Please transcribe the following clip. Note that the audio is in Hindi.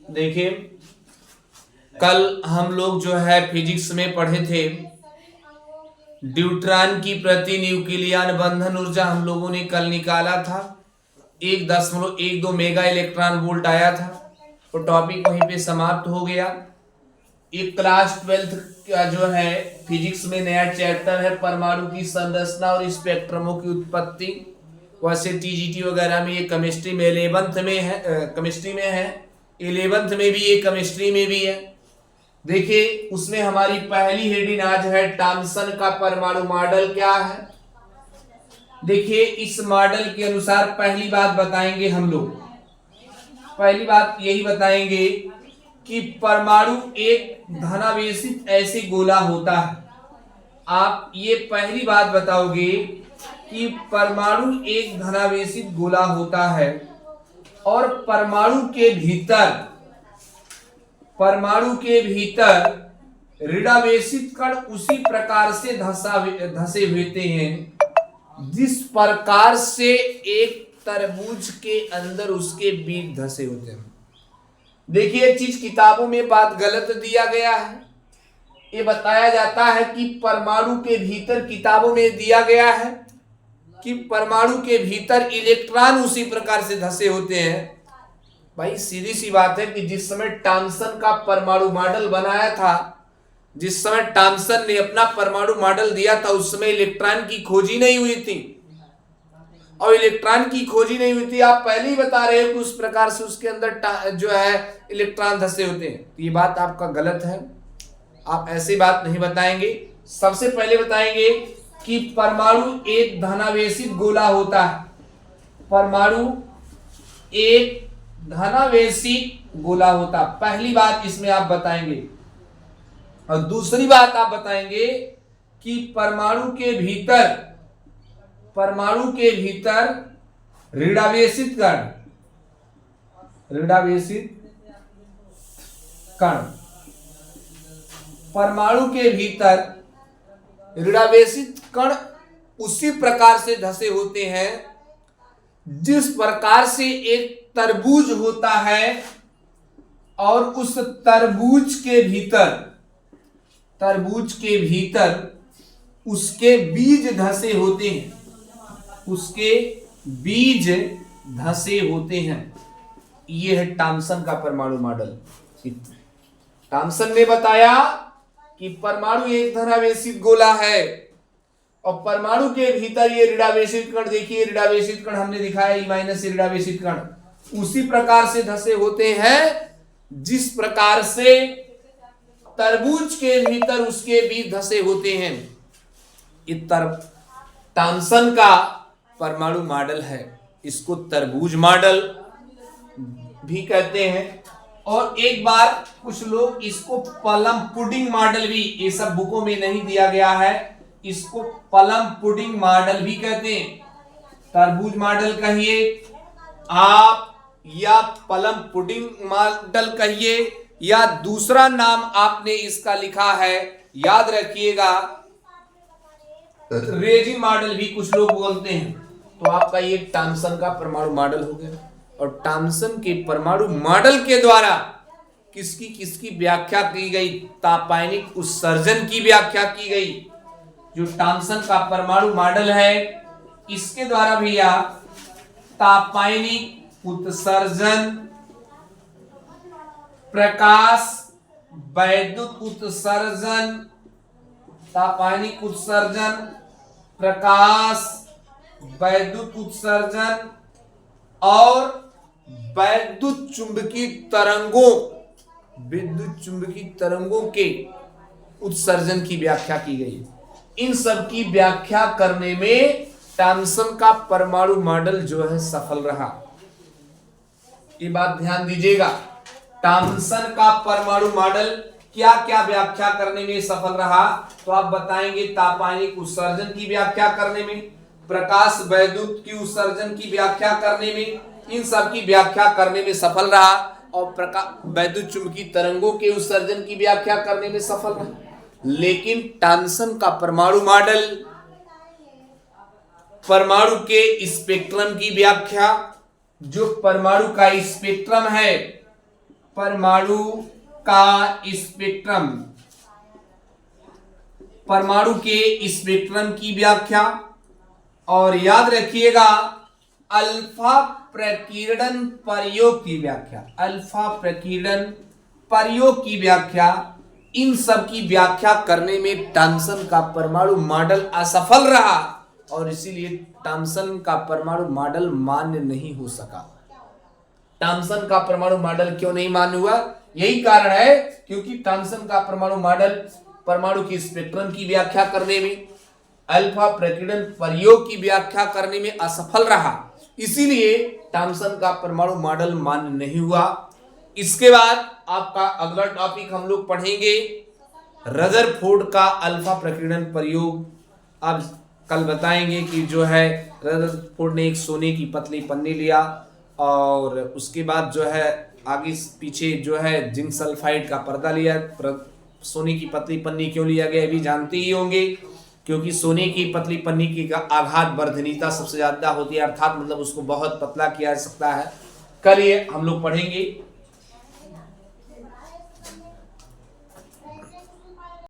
देखिए, कल हम लोग जो है फिजिक्स में पढ़े थे ड्यूट्रॉन की प्रति न्यूक्लियन बंधन ऊर्जा हम लोगों ने कल निकाला था 1.12 मेगा इलेक्ट्रॉन वोल्ट आया था। तो टॉपिक वहीं पे समाप्त हो गया। एक क्लास 12th का जो है फिजिक्स में नया चैप्टर है परमाणु की संरचना और स्पेक्ट्रमों की उत्पत्ति। वैसे टीजीटी वगैरह में ये केमिस्ट्री में 11th में है, केमिस्ट्री में है, 11th में भी ये केमिस्ट्री में भी है। देखिए, उसमें हमारी पहली हेडिंग आज है टॉमसन का परमाणु मॉडल क्या है। देखिए, इस मॉडल के अनुसार पहली बात बताएंगे हम लोग, पहली बात यही बताएंगे कि परमाणु एक धनावेशित ऐसे गोला होता है। आप ये पहली बात बताओगे कि परमाणु एक धनावेशित गोला होता है और परमाणु के भीतर ऋणावेशित कण उसी प्रकार से धसे होते हैं जिस प्रकार से एक तरबूज के अंदर उसके बीज धसे होते हैं। देखिए, एक चीज किताबों में बात गलत दिया गया है। ये बताया जाता है कि परमाणु के भीतर, किताबों में दिया गया है कि परमाणु के भीतर इलेक्ट्रॉन उसी प्रकार से धसे होते हैं। भाई सीधी सी बात है कि जिस समय टॉमसन का परमाणु मॉडल बनाया था, जिस समय टॉमसन ने अपना परमाणु मॉडल दिया था, उस समय इलेक्ट्रॉन की खोजी नहीं हुई थी। और इलेक्ट्रॉन की खोजी नहीं हुई थी, आप पहले ही बता रहे हो कि उस प्रकार से उसके अंदर जो है इलेक्ट्रॉन धसे होते हैं। ये बात आपका गलत है, आप ऐसी बात नहीं बताएंगे। सबसे पहले बताएंगे कि परमाणु एक धनावेशित गोला होता है। परमाणु एक धनावेशित गोला होता, पहली बात इसमें आप बताएंगे। और दूसरी बात आप बताएंगे कि परमाणु के भीतर ऋणावेशित कण परमाणु के भीतर ऋणावेशित कण उसी प्रकार से धसे होते हैं जिस प्रकार से एक तरबूज होता है और उस तरबूज के भीतर उसके बीज धसे होते हैं, उसके बीज धसे होते हैं। यह है टॉमसन का परमाणु मॉडल। टॉमसन ने बताया कि परमाणु एक धनावेशित गोला है और परमाणु के भीतर ये ऋणावेशित कण, देखिए ऋणावेशित कण हमने दिखाया, ई- ऋणावेशित कण उसी प्रकार से धसे होते हैं जिस प्रकार से तरबूज के भीतर उसके बीज धसे होते हैं। ये टॉमसन का परमाणु मॉडल है, इसको तरबूज मॉडल भी कहते हैं। और एक बार कुछ लोग इसको प्लम पुडिंग मॉडल भी, ये सब बुकों में नहीं दिया गया है, इसको प्लम पुडिंग मॉडल भी कहते हैं। तरबूज मॉडल कहिए आप, या प्लम पुडिंग मॉडल कहिए, या दूसरा नाम आपने इसका लिखा है, याद रखिएगा रेजिन मॉडल भी कुछ लोग बोलते हैं। तो आपका ये टॉमसन का परमाणु मॉडल हो गया। और टॉमसन के परमाणु मॉडल के द्वारा किसकी व्याख्या की गई? तापायनिक उत्सर्जन की व्याख्या की गई। जो टॉमसन का परमाणु मॉडल है, इसके द्वारा भैया तापायनिक उत्सर्जन, प्रकाश वैद्युत उत्सर्जन, तापायनिक उत्सर्जन, प्रकाश वैद्युत उत्सर्जन और विद्युत चुंबकीय तरंगों के उत्सर्जन की व्याख्या की गई। इन सब की व्याख्या करने में टॉमसन का परमाणु मॉडल जो है सफल रहा। ये बात ध्यान दीजिएगा, टॉमसन का परमाणु मॉडल क्या क्या व्याख्या करने में सफल रहा? तो आप बताएंगे तापायनिक उत्सर्जन की व्याख्या करने में, प्रकाश वैद्युत की उत्सर्जन की व्याख्या करने में, इन सब की व्याख्या करने में सफल रहा। और वैद्युत चुंबकीय तरंगों के उत्सर्जन की व्याख्या करने में सफल रहा। लेकिन टॉमसन का परमाणु मॉडल परमाणु के स्पेक्ट्रम की व्याख्या, जो परमाणु का स्पेक्ट्रम है, परमाणु का स्पेक्ट्रम, परमाणु के स्पेक्ट्रम की व्याख्या। और याद रखिएगा अल्फा प्रकीर्णन प्रयोग की व्याख्या, अल्फा प्रकीर्णन प्रयोग की व्याख्या। इन सब की व्याख्या करने में थॉम्सन का परमाणु मॉडल असफल रहा और इसीलिए थॉम्सन का परमाणु मॉडल मान्य नहीं हो सका। थॉम्सन का परमाणु मॉडल क्यों नहीं मान्य हुआ? यही कारण है क्योंकि थॉम्सन का परमाणु मॉडल परमाणु की स्पेक्ट्रम की व्याख्या करने में, अल्फा प्रकीर्णन प्रयोग की व्याख्या करने में असफल रहा, इसीलिए थॉम्सन का परमाणु मॉडल मान्य नहीं हुआ। इसके बाद आपका अगला टॉपिक हम लोग पढ़ेंगे रदरफोर्ड का अल्फा प्रकीर्णन प्रयोग। अब कल बताएंगे कि जो है रदरफोर्ड ने एक सोने की पतली पन्नी लिया और उसके बाद जो है आगे पीछे जो है जिंक सल्फाइड का पर्दा लिया। सोने की पतली पन्नी क्यों लिया गया भी जानते ही होंगे, क्योंकि सोने की पतली पन्नी की आघात वर्धनीयता सबसे ज्यादा होती है, अर्थात मतलब उसको बहुत पतला किया जा सकता है। कल ये हम लोग पढ़ेंगे।